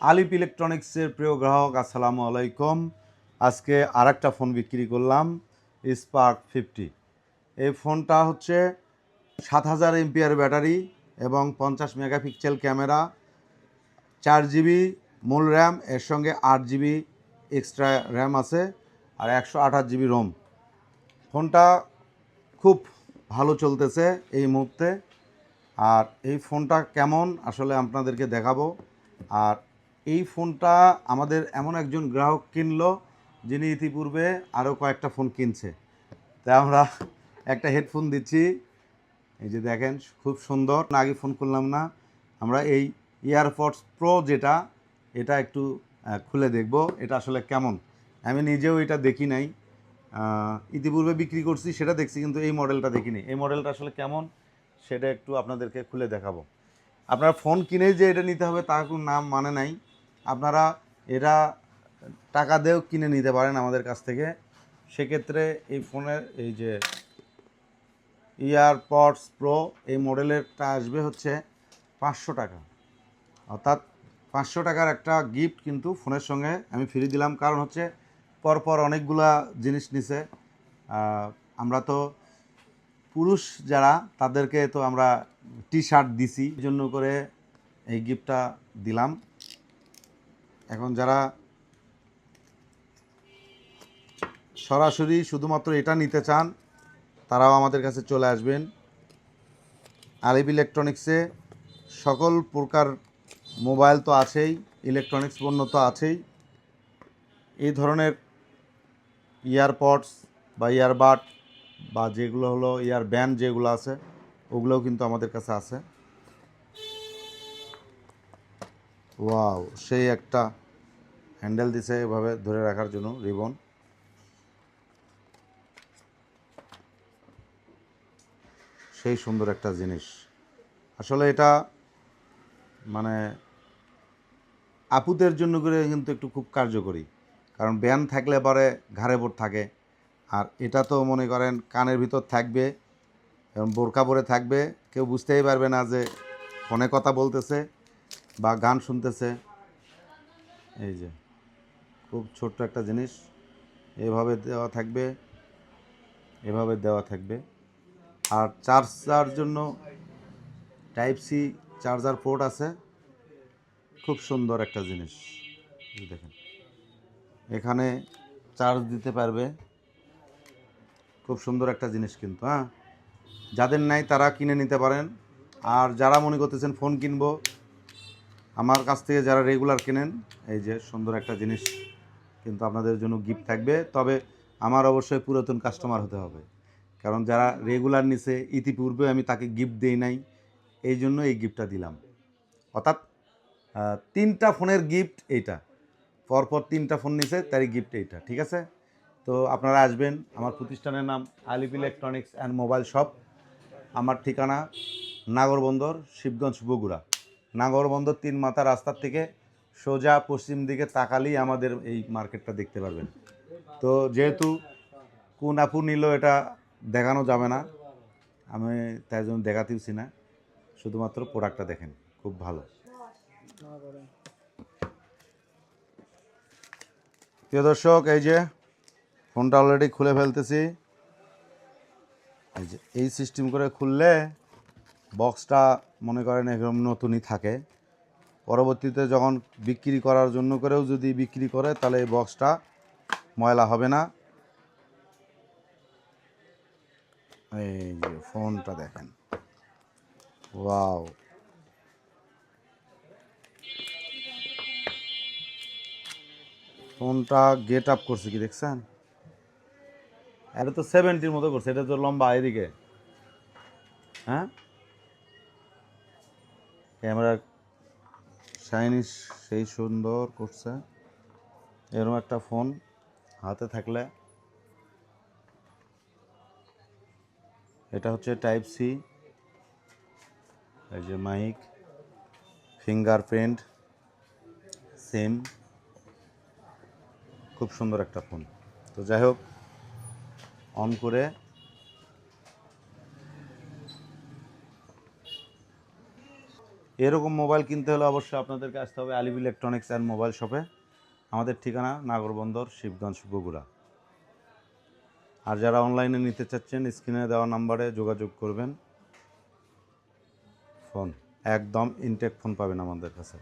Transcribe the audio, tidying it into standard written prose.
আলিপ ইলেকট্রনিক্সের প্রিয় গ্রাহক, আসসালামু আলাইকুম। আজকে আরেকটা ফোন বিক্রি করলাম, স্পার্ক 50। এই ফোনটা হচ্ছে 7000 এমপিআর ব্যাটারি এবং 50 মেগাপিক্সেল ক্যামেরা, 4 জিবি মূল র্যাম, এর সঙ্গে 8 জিবি এক্সট্রা র্যাম আছে, আর 128 জিবি রোম। ফোনটা খুব ভালো চলতেছে এই মুহূর্তে। আর এই ফোনটা কেমন আসলে আপনাদেরকে দেখাবো। আর এই ফোনটা আমাদের এমন একজন গ্রাহক কিনলো যিনি ইতিপূর্বে আরও কয়েকটা ফোন কিনছে, তাই আমরা একটা হেডফোন দিচ্ছি। এই যে দেখেন, খুব সুন্দর। আগে ফোন করলাম না, আমরা এই ইয়ারপডস প্রো যেটা, এটা একটু খুলে দেখব এটা আসলে কেমন। আমি নিজেও এটা দেখি নাই, ইতিপূর্বে বিক্রি করছি সেটা দেখছি, কিন্তু এই মডেলটা দেখিনি। এই মডেলটা আসলে কেমন সেটা একটু আপনাদেরকে খুলে দেখাবো। আপনারা ফোন কিনে যে এটা নিতে হবে তার কোনো নাম মানে নাই। আপনারা এটা টাকা দিয়েও কিনে নিতে পারেন আমাদের কাছ থেকে। সেক্ষেত্রে এই ফোনের এই যে ইয়ারপডস প্রো এই মডেলেরটা আসবে হচ্ছে 500 টাকা, অর্থাৎ 500 টাকার একটা গিফট কিন্তু ফোনের সঙ্গে আমি ফ্রি দিলাম। কারণ হচ্ছে পরপর অনেকগুলা জিনিস নিছে। আমরা তো পুরুষ যারা, তাদেরকে তো আমরা টি শার্ট দিছি, এই জন্য করে এই গিফটটা দিলাম। এখন যারা সরাসরি শুধুমাত্র এটা নিতে চান তারাও আমাদের কাছে চলে আসবেন। আলিপ ইলেকট্রনিক্সে সকল প্রকার মোবাইল তো আছেই, ইলেকট্রনিক্স পণ্য তো আছেই। এই ধরনের ইয়ারপডস বা ইয়ারবাড বা যেগুলো হলো ইয়ার ব্যান্ড যেগুলো আছে, ওগুলোও কিন্তু আমাদের কাছে আছে। ওয়াও, সেই একটা হ্যান্ডেল দিছে এভাবে ধরে রাখার জন্য, রিবন। সেই সুন্দর একটা জিনিস। আসলে এটা মানে আপুদের জন্য করে কিন্তু একটু খুব কার্যকরী, কারণ ব্যান্ড থাকলে পরে ঘাড়ে বোর থাকে। আর এটা তো মনে করেন কানের ভিতর থাকবে এবং বোরকা পরে থাকবে, কেউ বুঝতেই পারবে না যে ফোনে কথা বলতেছে বা গান শুনতেছে। এই যে খুব ছোট্ট একটা জিনিস, এভাবে দেওয়া থাকবে, এভাবে দেওয়া থাকবে। আর চার্জার জন্য টাইপ সি চার্জার পোর্ট আছে। খুব সুন্দর একটা জিনিস, দেখেন এখানে চার্জ দিতে পারবে। খুব সুন্দর একটা জিনিস কিন্তু। যাদের নাই তারা কিনে নিতে পারেন। আর যারা মনে করতেছেন ফোন কিনবো, আমার কাছ থেকে যারা রেগুলার কেনেন, এই যে সুন্দর একটা জিনিস কিন্তু আপনাদের জন্য গিফট থাকবে। তবে আমার অবশ্যই পুরাতন কাস্টমার হতে হবে, কারণ যারা রেগুলার নিছে ইতিপূর্বে আমি তাকে গিফট দেই নাই, এই জন্য এই গিফটটা দিলাম। অর্থাৎ 3টা ফোনের গিফট এইটা, পরপর 3টা ফোন নিছে তারই গিফট এইটা, ঠিক আছে? তো আপনারা আসবেন। আমার প্রতিষ্ঠানের নাম আলিপ ইলেকট্রনিক্স অ্যান্ড মোবাইল শপ। আমার ঠিকানা নাগরবন্দর, শিবগঞ্জ, বগুড়া। নাগরবন্দর 3 মাথা রাস্তার থেকে সোজা পশ্চিম দিকে তাকালেই আমাদের এই মার্কেটটা দেখতে পারবেন। তো যেহেতু কোন আপু নিল এটা দেখানো যাবে না, আমি তাই জন্য দেখাতেওছি না, শুধুমাত্র প্রোডাক্টটা দেখেন, খুব ভালো। প্রিয় দর্শক, এই যে ফোনটা অলরেডি খুলে ফেলতেছি। এই যে এই সিস্টেম করে খুললে বক্সটা মনে করেন এরকম নতুনই থাকে। পরবর্তীতে যখন বিক্রি করার জন্য করেও যদি বিক্রি করে, তাহলে এই বক্সটা ময়লা হবে না। এই যে ফোনটা দেখেন, ওয়াও, ফোনটা গেট আপ করছে কি দেখছেন? এটা তো 70-র মতো করছে, এটা তো লম্বা এদিকে। হ্যাঁ, ক্যামেরা শাইনি সেই সুন্দর করছে। এরকম একটা ফোন হাতে থাকলে, এটা হচ্ছে টাইপ সি, এই যে মাইক, ফিঙ্গারপ্রিন্ট সিম, খুব সুন্দর একটা ফোন। তো যাই হোক, অন করে এরকম মোবাইল কিনতে হলে অবশ্যই আপনাদেরকে আসতে হবে আলিফ ইলেকট্রনিক্স অ্যান্ড মোবাইল শপে। আমাদের ঠিকানা নাগরবন্দর, শিবগঞ্জ, বগুড়া। আর যারা অনলাইনে নিতে চাচ্ছেন স্ক্রিনে দেওয়া নাম্বারে যোগাযোগ করবেন। ফোন একদম ইনটেক ফোন পাবেন আমাদের কাছে।